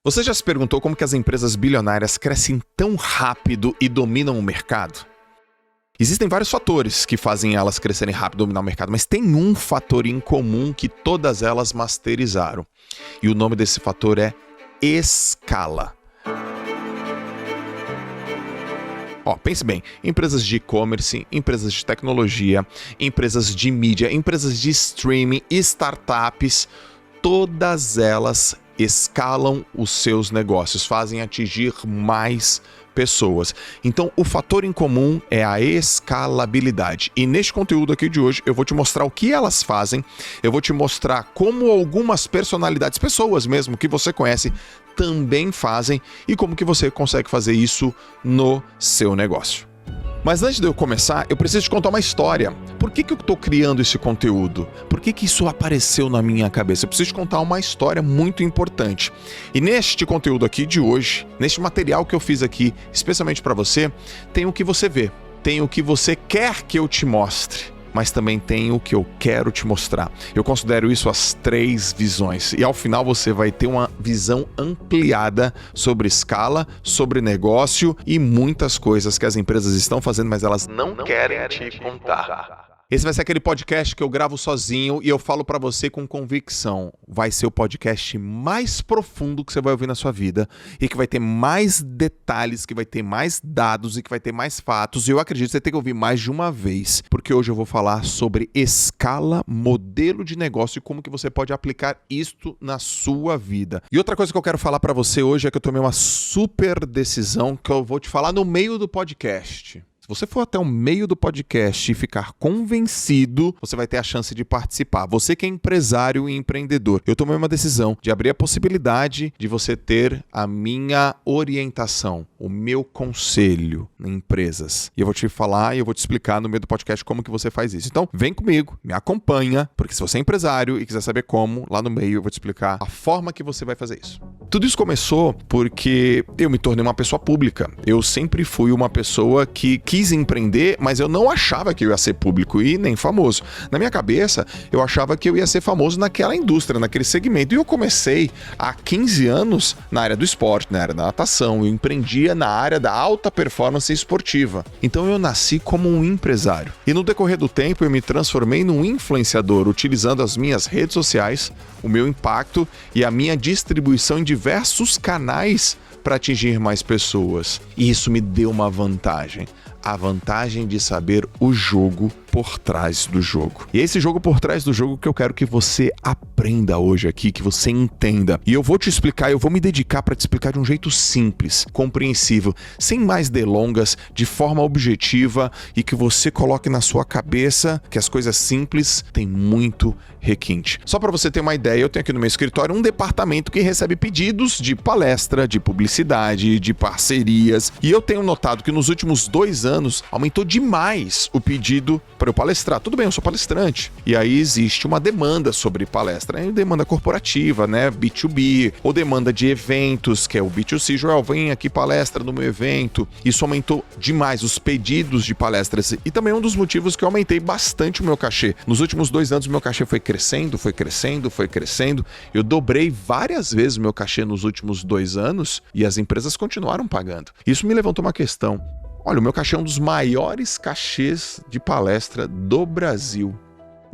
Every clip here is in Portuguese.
Você já se perguntou como que as empresas bilionárias crescem tão rápido e dominam o mercado? Existem vários fatores que fazem elas crescerem rápido e dominar o mercado, mas tem um fator em comum que todas elas masterizaram. E o nome desse fator é escala. Pense bem, empresas de e-commerce, empresas de tecnologia, empresas de mídia, empresas de streaming, startups, todas elas escalam os seus negócios, fazem atingir mais pessoas. Então, o fator em comum é a escalabilidade. E neste conteúdo aqui de hoje, eu vou te mostrar o que elas fazem, eu vou te mostrar como algumas personalidades, pessoas mesmo que você conhece, também fazem e como que você consegue fazer isso no seu negócio. Mas antes de eu começar, eu preciso te contar uma história. Por que eu estou criando esse conteúdo? Por que isso apareceu na minha cabeça? Eu preciso te contar uma história muito importante. E neste conteúdo aqui de hoje, neste material que eu fiz aqui, especialmente para você, tem o que você vê, tem o que você quer que eu te mostre, mas também tem o que eu quero te mostrar. Eu considero isso as 3 visões. E ao final você vai ter uma visão ampliada sobre escala, sobre negócio e muitas coisas que as empresas estão fazendo, mas elas não querem te contar. Esse vai ser aquele podcast que eu gravo sozinho e eu falo pra você com convicção. Vai ser o podcast mais profundo que você vai ouvir na sua vida e que vai ter mais detalhes, que vai ter mais dados e que vai ter mais fatos. E eu acredito que você tem que ouvir mais de uma vez, porque hoje eu vou falar sobre escala, modelo de negócio e como que você pode aplicar isto na sua vida. E outra coisa que eu quero falar pra você hoje é que eu tomei uma super decisão que eu vou te falar no meio do podcast. Se você for até o meio do podcast e ficar convencido, você vai ter a chance de participar. Você que é empresário e empreendedor, eu tomei uma decisão de abrir a possibilidade de você ter a minha orientação, o meu conselho em empresas. E eu vou te falar e eu vou te explicar no meio do podcast como que você faz isso. Então, vem comigo, me acompanha, porque se você é empresário e quiser saber como, lá no meio eu vou te explicar a forma que você vai fazer isso. Tudo isso começou porque eu me tornei uma pessoa pública. Eu sempre fui uma pessoa que quis empreender, mas eu não achava que eu ia ser público e nem famoso. Na minha cabeça, eu achava que eu ia ser famoso naquela indústria, naquele segmento. E eu comecei há 15 anos na área do esporte, na área da natação. Eu empreendia na área da alta performance esportiva. Então eu nasci como um empresário. E no decorrer do tempo, eu me transformei num influenciador, utilizando as minhas redes sociais, o meu impacto e a minha distribuição em diversos canais para atingir mais pessoas. E isso me deu uma vantagem. A vantagem de saber o jogo por trás do jogo. E é esse jogo por trás do jogo que eu quero que você aprenda hoje aqui, que você entenda. E eu vou te explicar, eu vou me dedicar para te explicar de um jeito simples, compreensível, sem mais delongas, de forma objetiva e que você coloque na sua cabeça que as coisas simples têm muito requinte. Só para você ter uma ideia, eu tenho aqui no meu escritório um departamento que recebe pedidos de palestra, de publicidade, de parcerias. E eu tenho notado que nos últimos 2 anos aumentou demais o pedido para eu palestrar. Tudo bem, eu sou palestrante. E aí existe uma demanda sobre palestra, demanda corporativa, né, B2B, ou demanda de eventos, que é o B2C. Joel, vem aqui palestra no meu evento. Isso aumentou demais os pedidos de palestras e também um dos motivos que eu aumentei bastante o meu cachê. Nos últimos 2 anos o meu cachê foi crescendo. Eu dobrei várias vezes o meu cachê nos últimos 2 anos e as empresas continuaram pagando. Isso me levantou uma questão. Olha, o meu cachê é um dos maiores cachês de palestra do Brasil.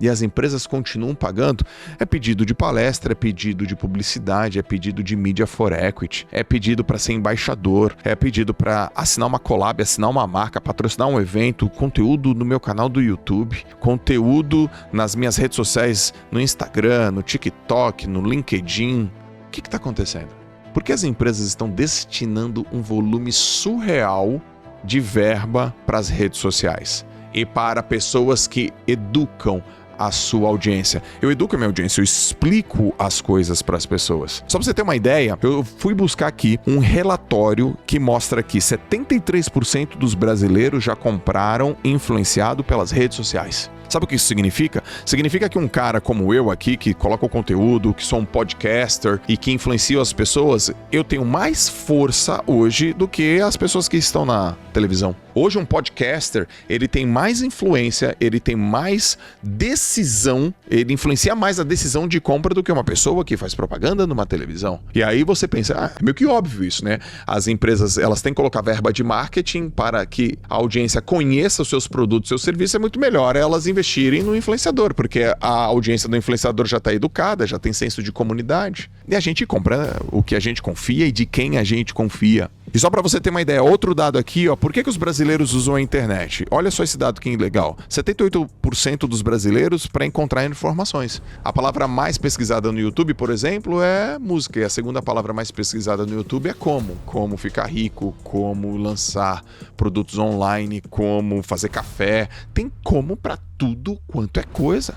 E as empresas continuam pagando. É pedido de palestra, é pedido de publicidade, é pedido de Media for Equity, é pedido para ser embaixador, é pedido para assinar uma collab, assinar uma marca, patrocinar um evento, conteúdo no meu canal do YouTube, conteúdo nas minhas redes sociais, no Instagram, no TikTok, no LinkedIn. O que está acontecendo? Por que as empresas estão destinando um volume surreal de verba para as redes sociais e para pessoas que educam a sua audiência? Eu educo a minha audiência, eu explico as coisas para as pessoas. Só para você ter uma ideia, eu fui buscar aqui um relatório que mostra que 73% dos brasileiros já compraram influenciado pelas redes sociais. Sabe o que isso significa? Significa que um cara como eu aqui, que coloca o conteúdo, que sou um podcaster e que influencio as pessoas, eu tenho mais força hoje do que as pessoas que estão na televisão. Hoje um podcaster, ele tem mais influência, ele tem mais decisão, ele influencia mais a decisão de compra do que uma pessoa que faz propaganda numa televisão. E aí você pensa, é meio que óbvio isso, né? As empresas, elas têm que colocar verba de marketing para que a audiência conheça os seus produtos, seus serviços. É muito melhor elas investirem no influenciador, porque a audiência do influenciador já está educada, já tem senso de comunidade. E a gente compra o que a gente confia e de quem a gente confia. E só para você ter uma ideia, outro dado aqui, ó, por que os brasileiros usam a internet? Olha só esse dado que legal. 78% dos brasileiros para encontrar informações. A palavra mais pesquisada no YouTube, por exemplo, é música. E a segunda palavra mais pesquisada no YouTube é como. Como ficar rico, como lançar produtos online, como fazer café. Tem como para tudo quanto é coisa.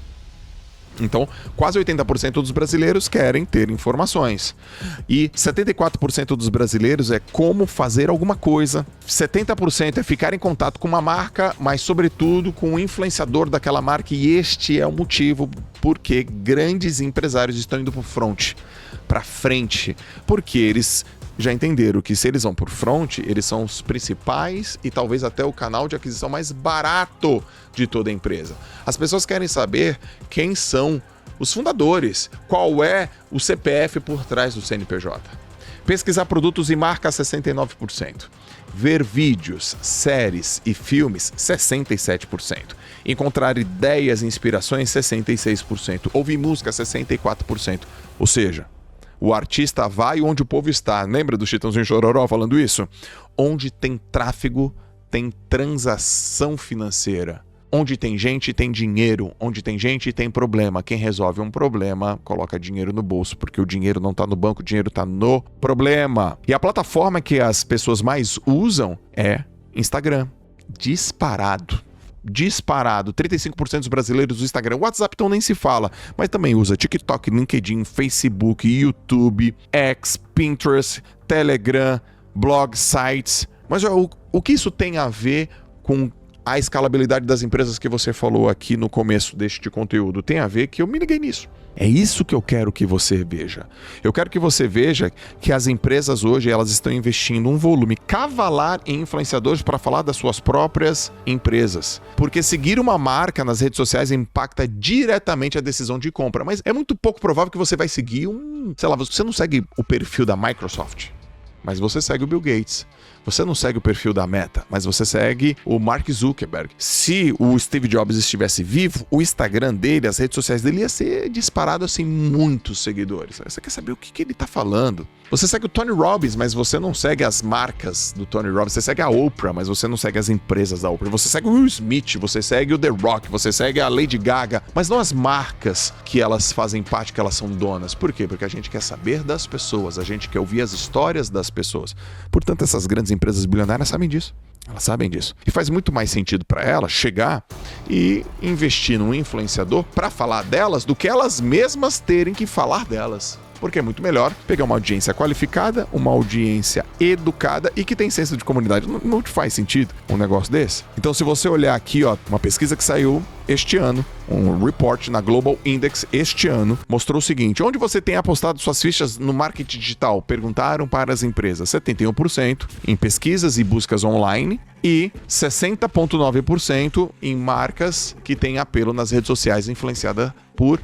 Então, quase 80% dos brasileiros querem ter informações. E 74% dos brasileiros é como fazer alguma coisa. 70% é ficar em contato com uma marca, mas sobretudo com o influenciador daquela marca. E este é o motivo porque grandes empresários estão indo para frente. Porque eles já entenderam que se eles vão por front, eles são os principais e talvez até o canal de aquisição mais barato de toda a empresa. As pessoas querem saber quem são os fundadores, qual é o CPF por trás do CNPJ. Pesquisar produtos e marcas, 69%. Ver vídeos, séries e filmes, 67%. Encontrar ideias e inspirações, 66%. Ouvir música, 64%. Ou seja, o artista vai onde o povo está. Lembra do Chitãozinho Chororó falando isso? Onde tem tráfego, tem transação financeira. Onde tem gente, tem dinheiro. Onde tem gente, tem problema. Quem resolve um problema, coloca dinheiro no bolso, porque o dinheiro não está no banco, o dinheiro está no problema. E a plataforma que as pessoas mais usam é Instagram. Disparado. 35% dos brasileiros do Instagram. O WhatsApp então nem se fala, mas também usa TikTok, LinkedIn, Facebook, YouTube, X, Pinterest, Telegram, blog, sites. Mas o que isso tem a ver com a escalabilidade das empresas que você falou aqui no começo deste conteúdo? Tem a ver que eu me liguei nisso. É isso que eu quero que você veja. Eu quero que você veja que as empresas hoje elas estão investindo um volume cavalar em influenciadores para falar das suas próprias empresas. Porque seguir uma marca nas redes sociais impacta diretamente a decisão de compra. Mas é muito pouco provável que você vai seguir você não segue o perfil da Microsoft, mas você segue o Bill Gates. Você não segue o perfil da Meta, mas você segue o Mark Zuckerberg. Se o Steve Jobs estivesse vivo, o Instagram dele, as redes sociais dele ia ser disparado assim, muitos seguidores. Você quer saber o que ele tá falando? Você segue o Tony Robbins, mas você não segue as marcas do Tony Robbins. Você segue a Oprah, mas você não segue as empresas da Oprah. Você segue o Will Smith, você segue o The Rock, você segue a Lady Gaga, mas não as marcas que elas fazem parte, que elas são donas. Por quê? Porque a gente quer saber das pessoas, a gente quer ouvir as histórias das pessoas. Portanto, essas grandes empresas bilionárias sabem disso. Elas sabem disso. E faz muito mais sentido para elas chegar e investir num influenciador para falar delas do que elas mesmas terem que falar delas. Porque é muito melhor pegar uma audiência qualificada, uma audiência educada e que tem senso de comunidade. Não te faz sentido um negócio desse? Então, se você olhar aqui, ó, uma pesquisa que saiu este ano, um report na Global Index este ano, mostrou o seguinte: onde você tem apostado suas fichas no marketing digital? Perguntaram para as empresas. 71% em pesquisas e buscas online e 60,9% em marcas que têm apelo nas redes sociais influenciada por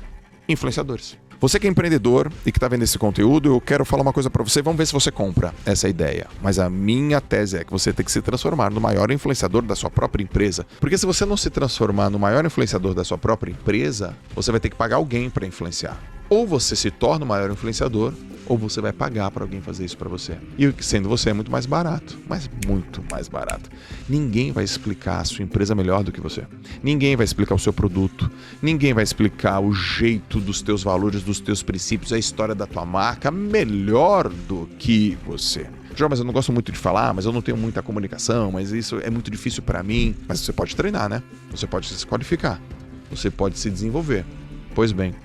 influenciadores. Você que é empreendedor e que está vendo esse conteúdo, eu quero falar uma coisa para você. Vamos ver se você compra essa ideia. Mas a minha tese é que você tem que se transformar no maior influenciador da sua própria empresa. Porque se você não se transformar no maior influenciador da sua própria empresa, você vai ter que pagar alguém para influenciar. Ou você se torna o maior influenciador, ou você vai pagar para alguém fazer isso para você. E sendo você é muito mais barato, mas muito mais barato. Ninguém vai explicar a sua empresa melhor do que você. Ninguém vai explicar o seu produto. Ninguém vai explicar o jeito dos teus valores, dos teus princípios, a história da tua marca melhor do que você. João, mas eu não gosto muito de falar, mas eu não tenho muita comunicação, mas isso é muito difícil para mim. Mas você pode treinar, né? Você pode se qualificar. Você pode se desenvolver. Pois bem,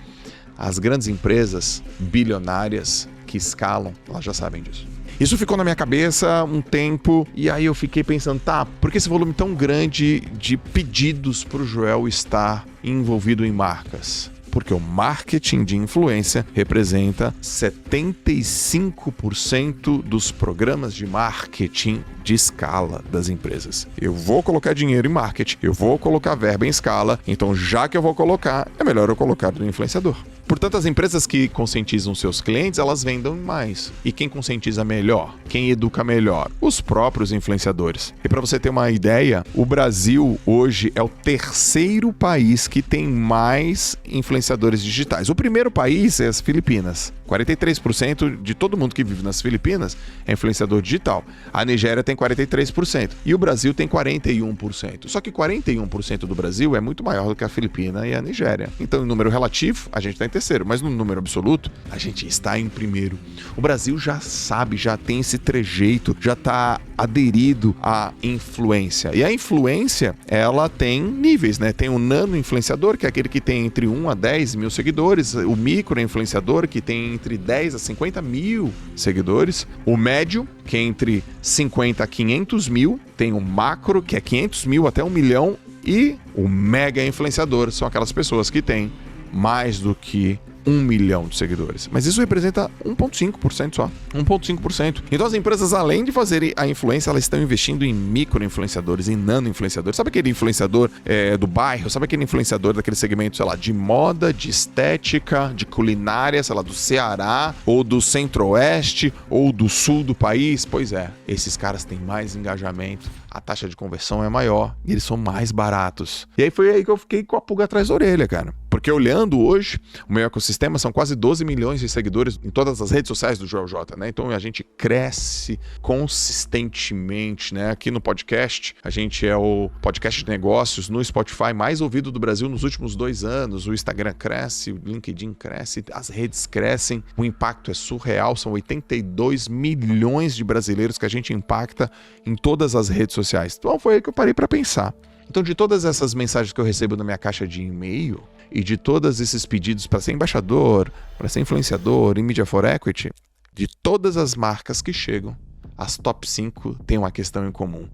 as grandes empresas bilionárias que escalam, elas já sabem disso. Isso ficou na minha cabeça um tempo e aí eu fiquei pensando, por que esse volume tão grande de pedidos para o Joel estar envolvido em marcas? Porque o marketing de influência representa 75% dos programas de marketing de escala das empresas. Eu vou colocar dinheiro em marketing, eu vou colocar verba em escala, então já que eu vou colocar, é melhor eu colocar no influenciador. Portanto, as empresas que conscientizam seus clientes, elas vendem mais. E quem conscientiza melhor? Quem educa melhor? Os próprios influenciadores. E para você ter uma ideia, o Brasil hoje é o terceiro país que tem mais influenciadores digitais. O primeiro país é as Filipinas. 43% de todo mundo que vive nas Filipinas é influenciador digital. A Nigéria tem 43% e o Brasil tem 41%. Só que 41% do Brasil é muito maior do que a Filipina e a Nigéria. Então, em número relativo, a gente está em terceiro, mas no número absoluto, a gente está em primeiro. O Brasil já sabe, já tem esse trejeito, já está aderido à influência. E a influência, ela tem níveis, né? Tem o nano influenciador, que é aquele que tem entre 1 a 10 mil seguidores, o micro influenciador, que tem entre 10 a 50 mil seguidores, o médio, que é entre 50 a 500 mil, tem o macro, que é 500 mil até 1 milhão, e o mega influenciador, são aquelas pessoas que têm mais do que 1 milhão de seguidores. Mas isso representa 1,5% só. 1,5%. Então as empresas, além de fazerem a influência, elas estão investindo em micro-influenciadores, em nano-influenciadores. Sabe aquele influenciador do bairro? Sabe aquele influenciador daquele segmento, sei lá, de moda, de estética, de culinária, sei lá, do Ceará, ou do Centro-Oeste, ou do Sul do país? Pois é, esses caras têm mais engajamento, a taxa de conversão é maior e eles são mais baratos. E aí foi aí que eu fiquei com a pulga atrás da orelha, cara. Porque olhando hoje, o meu ecossistema são quase 12 milhões de seguidores em todas as redes sociais do Joel J, né? Então a gente cresce consistentemente, né? Aqui no podcast, a gente é o podcast de negócios no Spotify mais ouvido do Brasil nos últimos 2 anos. O Instagram cresce, o LinkedIn cresce, as redes crescem, o impacto é surreal, são 82 milhões de brasileiros que a gente impacta em todas as redes sociais. Então foi aí que eu parei para pensar. Então, de todas essas mensagens que eu recebo na minha caixa de e-mail e de todos esses pedidos para ser embaixador, para ser influenciador em Media for Equity, de todas as marcas que chegam, as top 5 têm uma questão em comum: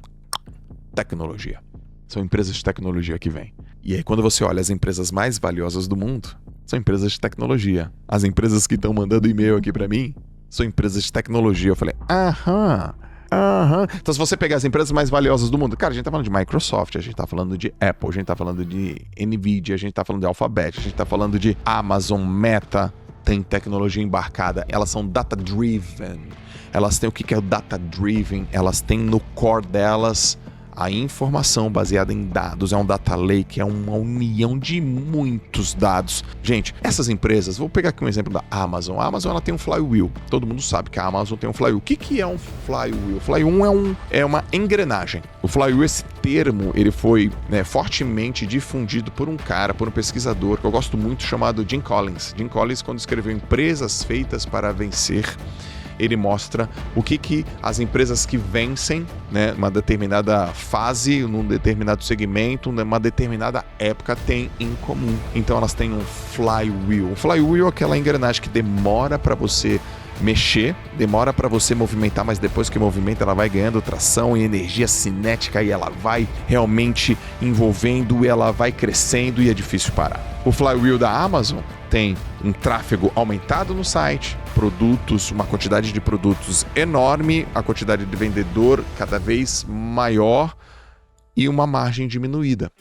tecnologia. São empresas de tecnologia que vêm. E aí, quando você olha as empresas mais valiosas do mundo, são empresas de tecnologia. As empresas que estão mandando e-mail aqui para mim são empresas de tecnologia. Eu falei, aham. Então, se você pegar as empresas mais valiosas do mundo, cara, a gente tá falando de Microsoft, a gente tá falando de Apple, a gente tá falando de Nvidia, a gente tá falando de Alphabet, a gente tá falando de Amazon, Meta, tem tecnologia embarcada, elas são data-driven, elas têm o que é o data-driven, elas têm no core delas a informação baseada em dados, é um data lake, é uma união de muitos dados. Gente, essas empresas, vou pegar aqui um exemplo da Amazon. A Amazon, ela tem um flywheel. Todo mundo sabe que a Amazon tem um flywheel. O que é um flywheel? O flywheel é uma engrenagem. O flywheel, esse termo, ele foi fortemente difundido por um cara, por um pesquisador, que eu gosto muito, chamado Jim Collins. Jim Collins, quando escreveu Empresas Feitas para Vencer, ele mostra o que as empresas que vencem, né, uma determinada fase, num determinado segmento, numa determinada época, têm em comum. Então elas têm um flywheel. O flywheel é aquela engrenagem que demora para você mexer, demora para você movimentar, mas depois que movimenta ela vai ganhando tração e energia cinética e ela vai realmente envolvendo, ela vai crescendo e é difícil parar. O flywheel da Amazon tem um tráfego aumentado no site, produtos, uma quantidade de produtos enorme, a quantidade de vendedor cada vez maior e uma margem diminuída.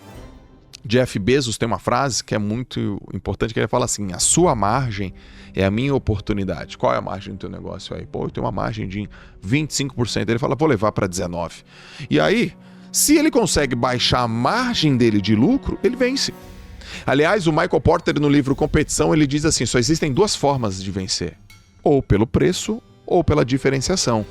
Jeff Bezos tem uma frase que é muito importante, que ele fala assim: a sua margem é a minha oportunidade. Qual é a margem do teu negócio aí? Pô, eu tenho uma margem de 25%. Ele fala, vou levar para 19%. E aí, se ele consegue baixar a margem dele de lucro, ele vence. Aliás, o Michael Porter, no livro Competição, ele diz assim: só existem 2 formas de vencer, ou pelo preço ou pela diferenciação.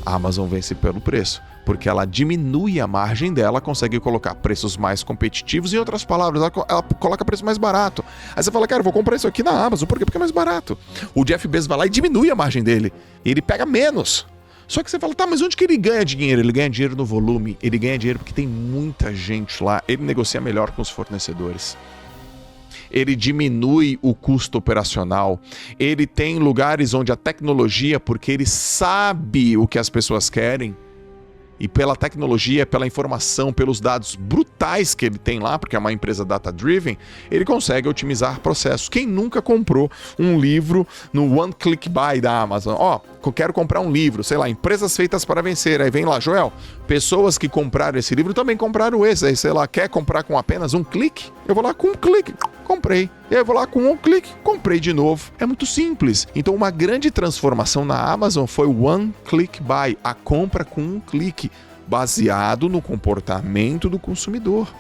A Amazon vence pelo preço, porque ela diminui a margem dela, consegue colocar preços mais competitivos. Em outras palavras, ela coloca preço mais barato. Aí você fala, cara, eu vou comprar isso aqui na Amazon. Por quê? Porque é mais barato. O Jeff Bezos vai lá e diminui a margem dele. Ele pega menos. Só que você fala, tá, mas onde que ele ganha dinheiro? Ele ganha dinheiro no volume. Ele ganha dinheiro porque tem muita gente lá. Ele negocia melhor com os fornecedores. Ele diminui o custo operacional, ele tem lugares onde a tecnologia, porque ele sabe o que as pessoas querem, e pela tecnologia, pela informação, pelos dados brutais que ele tem lá, porque é uma empresa data-driven, ele consegue otimizar processos. Quem nunca comprou um livro no One Click Buy da Amazon? Eu quero comprar um livro, sei lá, Empresas Feitas para Vencer. Aí vem lá, Joel, pessoas que compraram esse livro também compraram esse. Aí, sei lá, quer comprar com apenas um clique? Eu vou lá com um clique, comprei. E aí eu vou lá com um clique, comprei de novo. É muito simples. Então uma grande transformação na Amazon foi o One Click Buy, a compra com um clique, baseado no comportamento do consumidor.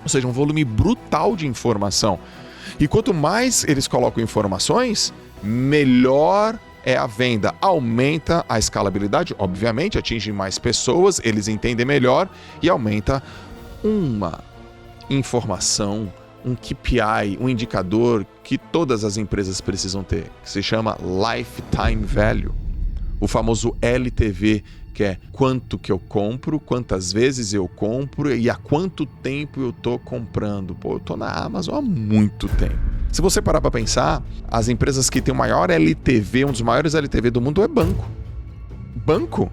Ou seja, um volume brutal de informação. E quanto mais eles colocam informações, melhor é a venda. Aumenta a escalabilidade, obviamente, atinge mais pessoas, eles entendem melhor e aumenta uma informação, um KPI, um indicador que todas as empresas precisam ter, que se chama Lifetime Value, o famoso LTV, que é quanto que eu compro, quantas vezes eu compro e há quanto tempo eu tô comprando. Eu tô na Amazon há muito tempo. Se você parar para pensar, as empresas que têm o maior LTV, um dos maiores LTV do mundo é banco. Banco?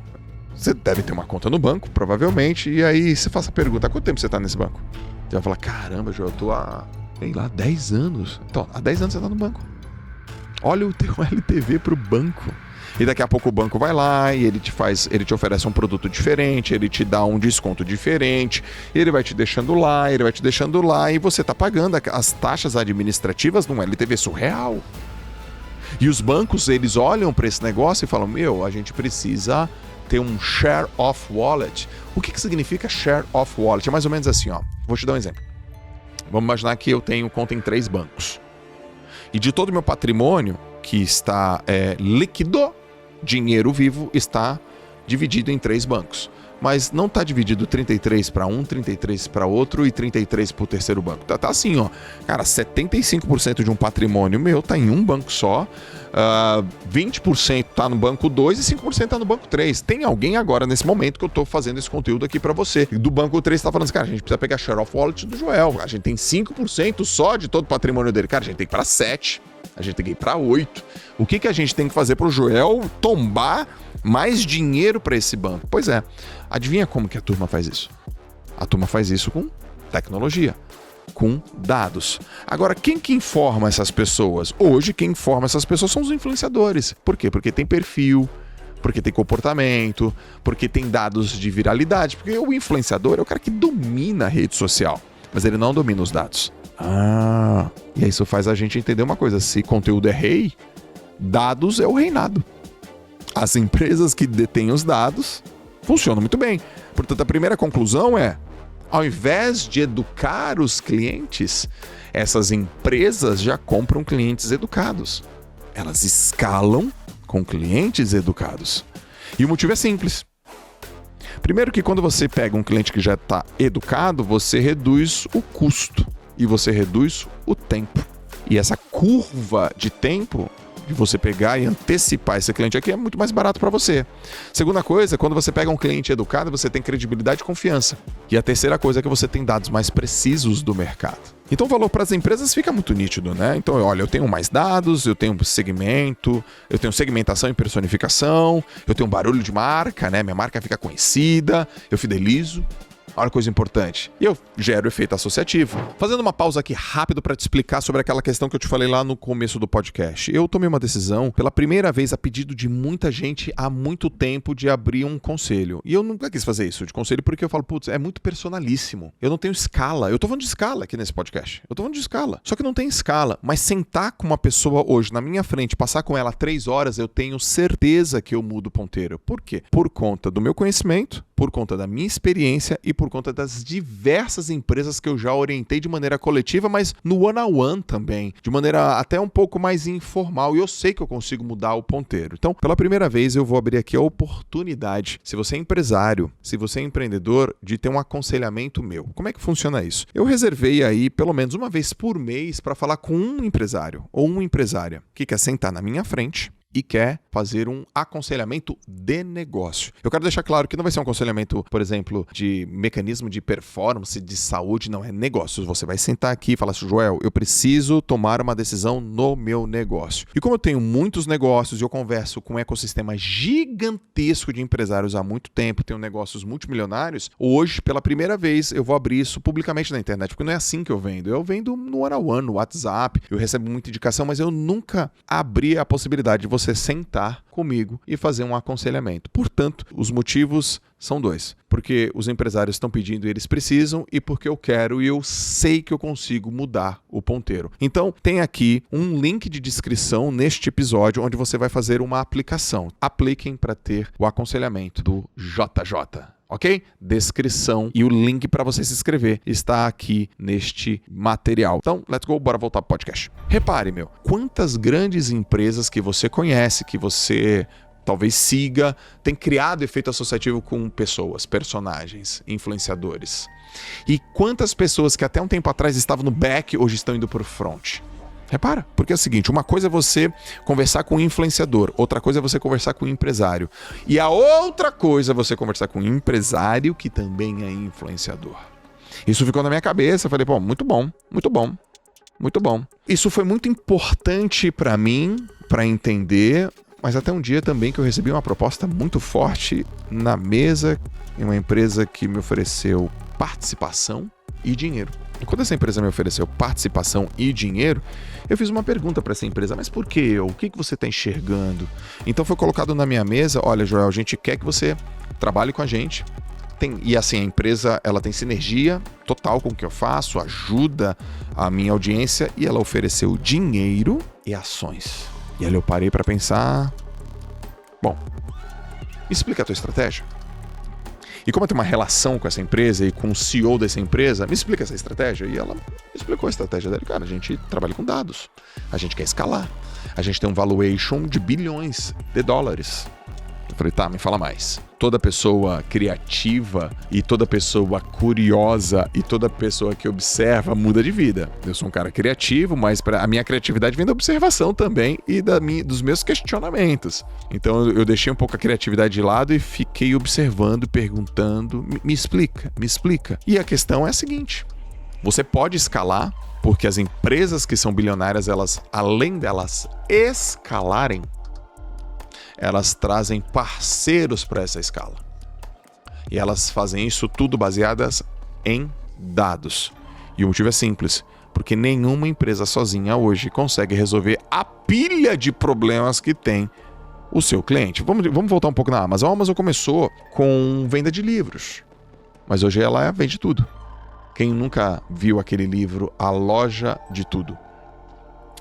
Você deve ter uma conta no banco, provavelmente, e aí você faz a pergunta, há quanto tempo você tá nesse banco? Você vai falar, caramba, João, eu tô há, sei lá, 10 anos. Então, há 10 anos você tá no banco. Olha o teu LTV pro banco. E daqui a pouco o banco vai lá e ele te oferece um produto diferente, ele te dá um desconto diferente, ele vai te deixando lá e você tá pagando as taxas administrativas num LTV surreal. E os bancos, eles olham para esse negócio e falam, a gente precisa ter um share of wallet. O que significa share of wallet? É mais ou menos assim, Vou te dar um exemplo. Vamos imaginar que eu tenho conta em 3 bancos. E de todo o meu patrimônio, que está líquido, dinheiro vivo, está dividido em 3 bancos. Mas não está dividido 33 para um, 33 para outro e 33 para o terceiro banco. Tá assim, cara, 75% de um patrimônio meu está em um banco só, 20% está no banco 2 e 5% está no banco 3. Tem alguém agora, nesse momento, que eu estou fazendo esse conteúdo aqui para você. Do banco 3 está falando assim, cara, a gente precisa pegar share of wallet do Joel. A gente tem 5% só de todo o patrimônio dele. Cara, a gente tem que ir para 7%. A gente tem que ir para 8%. O que a gente tem que fazer para o Joel tombar mais dinheiro para esse banco? Pois é, adivinha como que a turma faz isso? A turma faz isso com tecnologia, com dados. Agora, quem que informa essas pessoas? Hoje, quem informa essas pessoas são os influenciadores. Por quê? Porque tem perfil, porque tem comportamento, porque tem dados de viralidade. Porque o influenciador é o cara que domina a rede social, mas ele não domina os dados. E isso faz a gente entender uma coisa: se conteúdo é rei, dados é o reinado. As empresas que detêm os dados funcionam muito bem. Portanto, a primeira conclusão é, ao invés de educar os clientes, essas empresas já compram clientes educados. Elas escalam com clientes educados. E o motivo é simples. Primeiro que quando você pega um cliente que já está educado, você reduz o custo e você reduz o tempo. E essa curva de tempo de você pegar e antecipar esse cliente aqui é muito mais barato para você. Segunda coisa, quando você pega um cliente educado, você tem credibilidade e confiança. E a terceira coisa é que você tem dados mais precisos do mercado. Então o valor para as empresas fica muito nítido, né? Então, olha, eu tenho mais dados, eu tenho segmento, eu tenho segmentação e personificação, eu tenho barulho de marca, né? Minha marca fica conhecida, eu fidelizo. Olha, coisa importante. E eu gero efeito associativo. Fazendo uma pausa aqui rápido para te explicar sobre aquela questão que eu te falei lá no começo do podcast. Eu tomei uma decisão, pela primeira vez, a pedido de muita gente há muito tempo, de abrir um conselho. E eu nunca quis fazer isso de conselho porque eu falo, putz, é muito personalíssimo. Eu não tenho escala. Eu tô falando de escala aqui nesse podcast. Eu tô falando de escala. Só que não tem escala. Mas sentar com uma pessoa hoje na minha frente, passar com ela 3 horas, eu tenho certeza que eu mudo o ponteiro. Por quê? Por conta do meu conhecimento, por conta da minha experiência e por conta das diversas empresas que eu já orientei de maneira coletiva, mas no one-on-one também, de maneira até um pouco mais informal, e eu sei que eu consigo mudar o ponteiro. Então, pela primeira vez, eu vou abrir aqui a oportunidade, se você é empresário, se você é empreendedor, de ter um aconselhamento meu. Como é que funciona isso? Eu reservei aí, pelo menos uma vez por mês, para falar com um empresário ou uma empresária que quer sentar na minha frente e quer fazer um aconselhamento de negócio. Eu quero deixar claro que não vai ser um aconselhamento, por exemplo, de mecanismo de performance, de saúde, não, é negócios. Você vai sentar aqui e falar assim, Joel, eu preciso tomar uma decisão no meu negócio. E como eu tenho muitos negócios e eu converso com um ecossistema gigantesco de empresários há muito tempo, tenho negócios multimilionários, hoje, pela primeira vez, eu vou abrir isso publicamente na internet, porque não é assim que eu vendo. Eu vendo no one-on-one, no WhatsApp, eu recebo muita indicação, mas eu nunca abri a possibilidade de você sentar comigo e fazer um aconselhamento. Portanto, os motivos são dois. Porque os empresários estão pedindo e eles precisam, e porque eu quero e eu sei que eu consigo mudar o ponteiro. Então, tem aqui um link de descrição neste episódio onde você vai fazer uma aplicação. Apliquem para ter o aconselhamento do JJ. Ok? Descrição e o link para você se inscrever está aqui neste material. Então, let's go, bora voltar para o podcast. Repare, quantas grandes empresas que você conhece, que você talvez siga, tem criado efeito associativo com pessoas, personagens, influenciadores. E quantas pessoas que até um tempo atrás estavam no back, hoje estão indo para o front. Repara, porque é o seguinte, uma coisa é você conversar com um influenciador, outra coisa é você conversar com um empresário. E a outra coisa é você conversar com um empresário que também é influenciador. Isso ficou na minha cabeça, eu falei, pô, muito bom, muito bom, muito bom. Isso foi muito importante para mim, para entender, mas até um dia também que eu recebi uma proposta muito forte na mesa, em uma empresa que me ofereceu participação e dinheiro. E quando essa empresa me ofereceu participação e dinheiro, eu fiz uma pergunta para essa empresa, mas por que eu? O que você está enxergando? Então foi colocado na minha mesa, olha, Joel, a gente quer que você trabalhe com a gente. E assim, a empresa ela tem sinergia total com o que eu faço, ajuda a minha audiência, e ela ofereceu dinheiro e ações. E aí eu parei para pensar, bom, me explica a tua estratégia. E como eu tenho uma relação com essa empresa e com o CEO dessa empresa, me explica essa estratégia. E ela me explicou a estratégia dela. Cara, a gente trabalha com dados, a gente quer escalar, a gente tem um valuation de bilhões de dólares. Eu falei, tá, me fala mais. Toda pessoa criativa e toda pessoa curiosa e toda pessoa que observa muda de vida. Eu sou um cara criativo, mas a minha criatividade vem da observação também e dos meus questionamentos. Então eu deixei um pouco a criatividade de lado e fiquei observando, perguntando, me explica, me explica. E a questão é a seguinte, você pode escalar, porque as empresas que são bilionárias, elas, além delas escalarem, elas trazem parceiros para essa escala. E elas fazem isso tudo baseadas em dados. E o motivo é simples, porque nenhuma empresa sozinha hoje consegue resolver a pilha de problemas que tem o seu cliente. Vamos voltar um pouco na Amazon. A Amazon começou com venda de livros, mas hoje ela vende tudo. Quem nunca viu aquele livro, A Loja de Tudo?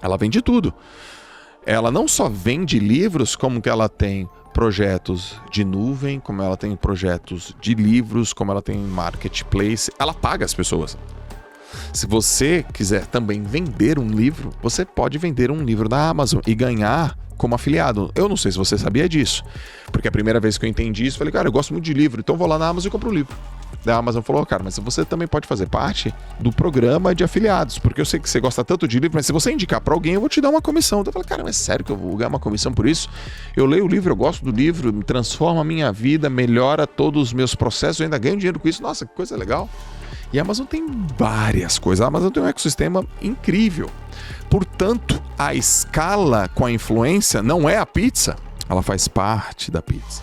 Ela vende tudo. Ela não só vende livros, como que ela tem projetos de nuvem, como ela tem projetos de livros, como ela tem marketplace. Ela paga as pessoas. Se você quiser também vender um livro, você pode vender um livro da Amazon e ganhar como afiliado. Eu não sei se você sabia disso, porque a primeira vez que eu entendi isso, eu falei, cara, eu gosto muito de livro, então vou lá na Amazon e compro um livro. Da Amazon falou, cara, mas você também pode fazer parte do programa de afiliados, porque eu sei que você gosta tanto de livro, mas se você indicar para alguém, eu vou te dar uma comissão. Então eu falei, cara, mas é sério que eu vou ganhar uma comissão por isso? Eu leio o livro, eu gosto do livro, me transforma a minha vida, melhora todos os meus processos, eu ainda ganho dinheiro com isso. Nossa, que coisa legal. E a Amazon tem várias coisas, a Amazon tem um ecossistema incrível. Portanto, a escala com a influência não é a pizza, ela faz parte da pizza.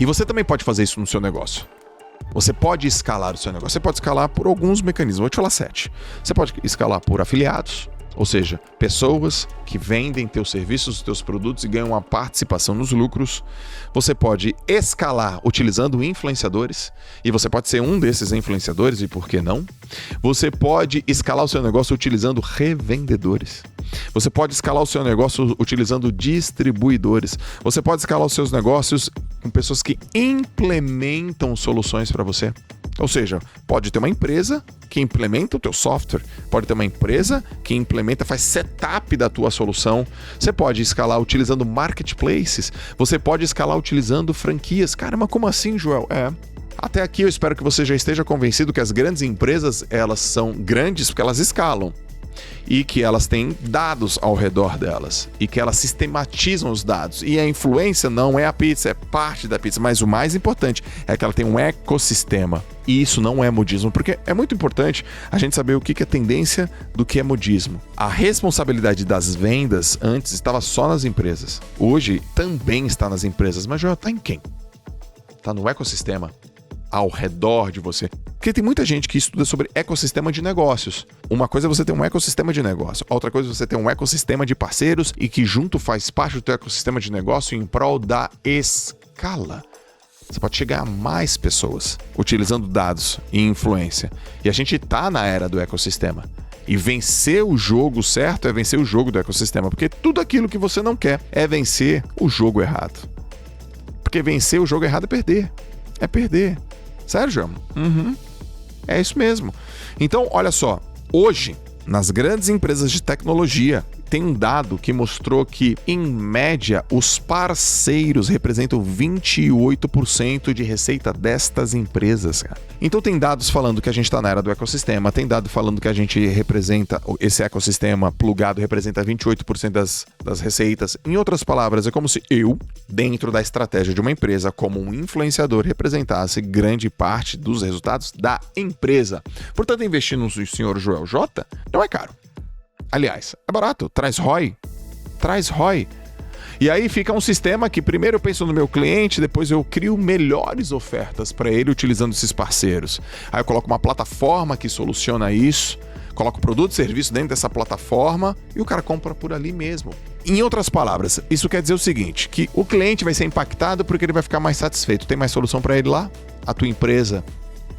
E você também pode fazer isso no seu negócio. Você pode escalar o seu negócio. Você pode escalar por alguns mecanismos. Vou te falar 7. Você pode escalar por afiliados, ou seja, pessoas que vendem teus serviços, teus produtos e ganham uma participação nos lucros. Você pode escalar utilizando influenciadores, e você pode ser um desses influenciadores, e por que não? Você pode escalar o seu negócio utilizando revendedores. Você pode escalar o seu negócio utilizando distribuidores. Você pode escalar os seus negócios com pessoas que implementam soluções para você. Ou seja, pode ter uma empresa que implementa o teu software, pode ter uma empresa que implementa, faz setup da tua solução. Você pode escalar utilizando marketplaces, você pode escalar utilizando franquias. Cara, mas como assim, Joel? Até aqui eu espero que você já esteja convencido que as grandes empresas, elas são grandes porque elas escalam. e que elas têm dados ao redor delas e que elas sistematizam os dados. E a influência não é a pizza, é parte da pizza, mas o mais importante é que ela tem um ecossistema. E isso não é modismo, porque é muito importante a gente saber o que é tendência do que é modismo. A responsabilidade das vendas antes estava só nas empresas. Hoje também está nas empresas, mas já está em quem? Está no ecossistema ao redor de você. Porque tem muita gente que estuda sobre ecossistema de negócios. Uma coisa é você ter um ecossistema de negócio, outra coisa é você ter um ecossistema de parceiros e que junto faz parte do teu ecossistema de negócio em prol da escala. Você pode chegar a mais pessoas utilizando dados e influência. E a gente está na era do ecossistema. E vencer o jogo certo é vencer o jogo do ecossistema. Porque tudo aquilo que você não quer é vencer o jogo errado. Porque vencer o jogo errado é perder. É perder. Sério, João? É isso mesmo. Então, olha só. Hoje, nas grandes empresas de tecnologia, tem um dado que mostrou que, em média, os parceiros representam 28% de receita destas empresas, cara. Então tem dados falando que a gente está na era do ecossistema, tem dado falando que a gente representa, esse ecossistema plugado representa 28% das receitas. Em outras palavras, é como se eu, dentro da estratégia de uma empresa, como um influenciador, representasse grande parte dos resultados da empresa. Portanto, investir no senhor Joel J não é caro. Aliás, é barato, traz ROI. E aí fica um sistema que primeiro eu penso no meu cliente, depois eu crio melhores ofertas para ele utilizando esses parceiros. Aí eu coloco uma plataforma que soluciona isso, coloco produto e serviço dentro dessa plataforma e o cara compra por ali mesmo. Em outras palavras, isso quer dizer o seguinte, que o cliente vai ser impactado porque ele vai ficar mais satisfeito. Tem mais solução para ele lá? A tua empresa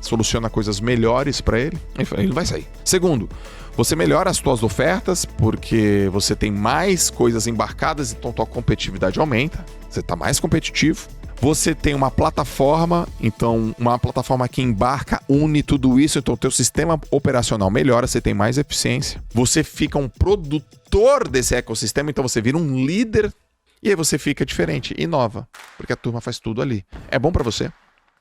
soluciona coisas melhores para ele? Ele não vai sair. Segundo, você melhora as suas ofertas porque você tem mais coisas embarcadas, então tua competitividade aumenta, você está mais competitivo. Você tem uma plataforma, então uma plataforma que embarca, une tudo isso, então o teu sistema operacional melhora, você tem mais eficiência. Você fica um produtor desse ecossistema, então você vira um líder e aí você fica diferente, inova, porque a turma faz tudo ali. É bom para você,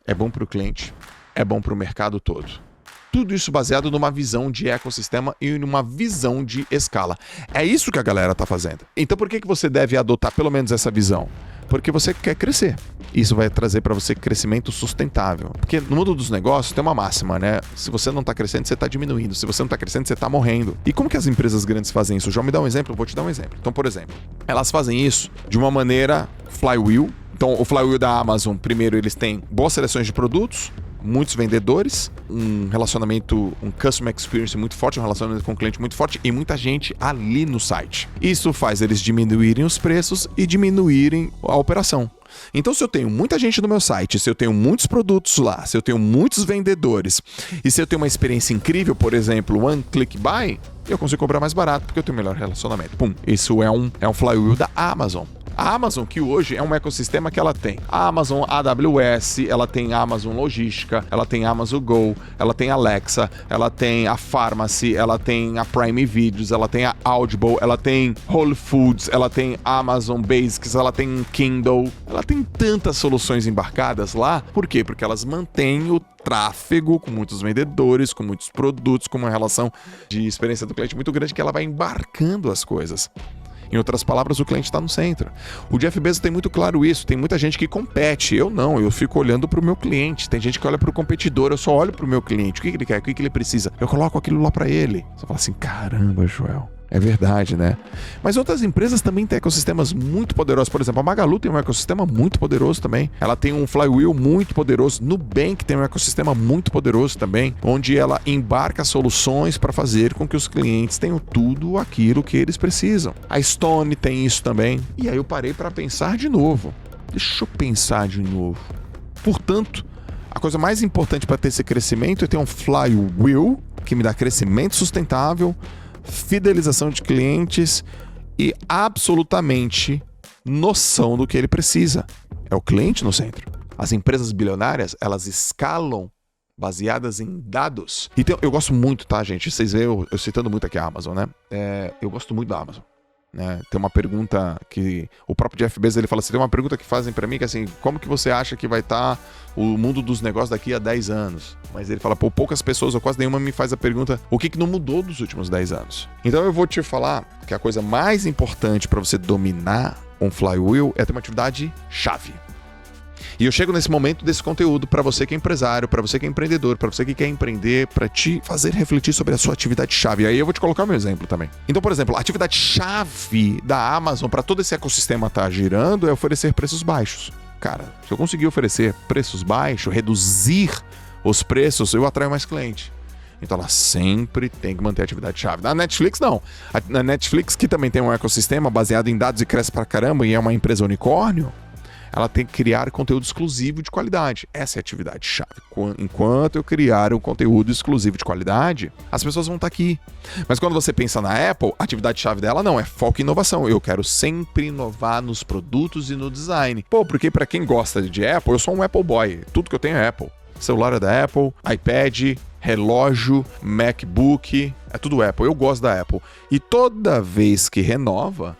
é bom para o cliente, é bom para o mercado todo. Tudo isso baseado numa visão de ecossistema e numa visão de escala. É isso que a galera está fazendo. Então por que você deve adotar pelo menos essa visão? Porque você quer crescer. Isso vai trazer para você crescimento sustentável. Porque no mundo dos negócios tem uma máxima, né? Se você não está crescendo, você está diminuindo. Se você não está crescendo, você está morrendo. E como que as empresas grandes fazem isso? Já me dá um exemplo? Eu vou te dar um exemplo. Então, por exemplo, elas fazem isso de uma maneira flywheel. Então, o flywheel da Amazon, primeiro, eles têm boas seleções de produtos, muitos vendedores, um relacionamento, um customer experience muito forte, um relacionamento com o cliente muito forte e muita gente ali no site. Isso faz eles diminuírem os preços e diminuírem a operação. Então, se eu tenho muita gente no meu site, se eu tenho muitos produtos lá, se eu tenho muitos vendedores e se eu tenho uma experiência incrível, por exemplo, One Click Buy, eu consigo cobrar mais barato porque eu tenho melhor relacionamento. Pum, isso é um flywheel da Amazon. A Amazon, que hoje é um ecossistema que ela tem a Amazon AWS, ela tem a Amazon Logística, ela tem a Amazon Go, ela tem a Alexa, ela tem a Pharmacy, ela tem a Prime Videos, ela tem a Audible, ela tem Whole Foods, ela tem Amazon Basics, ela tem Kindle, ela tem tantas soluções embarcadas lá. Por quê? Porque elas mantêm o tráfego com muitos vendedores, com muitos produtos, com uma relação de experiência do cliente muito grande que ela vai embarcando as coisas. Em outras palavras, o cliente está no centro. O Jeff Bezos tem muito claro isso. Tem muita gente que compete. Eu não, eu fico olhando para o meu cliente. Tem gente que olha para o competidor, eu só olho para o meu cliente. O que ele quer? O que ele precisa? Eu coloco aquilo lá para ele. Você fala assim, caramba, Joel. É verdade, né? Mas outras empresas também têm ecossistemas muito poderosos. Por exemplo, a Magalu tem um ecossistema muito poderoso também. Ela tem um flywheel muito poderoso. Nubank tem um ecossistema muito poderoso também, onde ela embarca soluções para fazer com que os clientes tenham tudo aquilo que eles precisam. A Stone tem isso também. E aí eu parei para pensar de novo. Deixa eu pensar de novo. Portanto, a coisa mais importante para ter esse crescimento é ter um flywheel que me dá crescimento sustentável, fidelização de clientes e absolutamente noção do que ele precisa. É o cliente no centro. As empresas bilionárias, elas escalam baseadas em dados. Então, eu gosto muito, tá, gente? Vocês veem eu citando muito aqui a Amazon, né? Eu gosto muito da Amazon. né? Tem uma pergunta que o próprio Jeff Bezos, ele fala assim, tem uma pergunta que fazem pra mim que assim, como que você acha que vai estar o mundo dos negócios daqui a 10 anos? Mas ele fala, pô, poucas pessoas ou quase nenhuma me faz a pergunta, o que não mudou dos últimos 10 anos? Então eu vou te falar que a coisa mais importante para você dominar um flywheel é ter uma atividade chave. E eu chego nesse momento desse conteúdo para você que é empresário, para você que é empreendedor, para você que quer empreender, para te fazer refletir sobre a sua atividade-chave. E aí eu vou te colocar o meu exemplo também. Então, por exemplo, a atividade-chave da Amazon para todo esse ecossistema estar girando é oferecer preços baixos. Cara, se eu conseguir oferecer preços baixos, reduzir os preços, eu atraio mais cliente. Então ela sempre tem que manter a atividade-chave. Na Netflix, não. Na Netflix, que também tem um ecossistema baseado em dados e cresce pra caramba e é uma empresa unicórnio, ela tem que criar conteúdo exclusivo de qualidade. Essa é a atividade-chave. Enquanto eu criar um conteúdo exclusivo de qualidade, as pessoas vão estar aqui. Mas quando você pensa na Apple, a atividade-chave dela não, é foco em inovação. Eu quero sempre inovar nos produtos e no design. Pô, porque para quem gosta de Apple, eu sou um Apple Boy. Tudo que eu tenho é Apple. Celular é da Apple, iPad, relógio, MacBook, é tudo Apple. Eu gosto da Apple. E toda vez que renova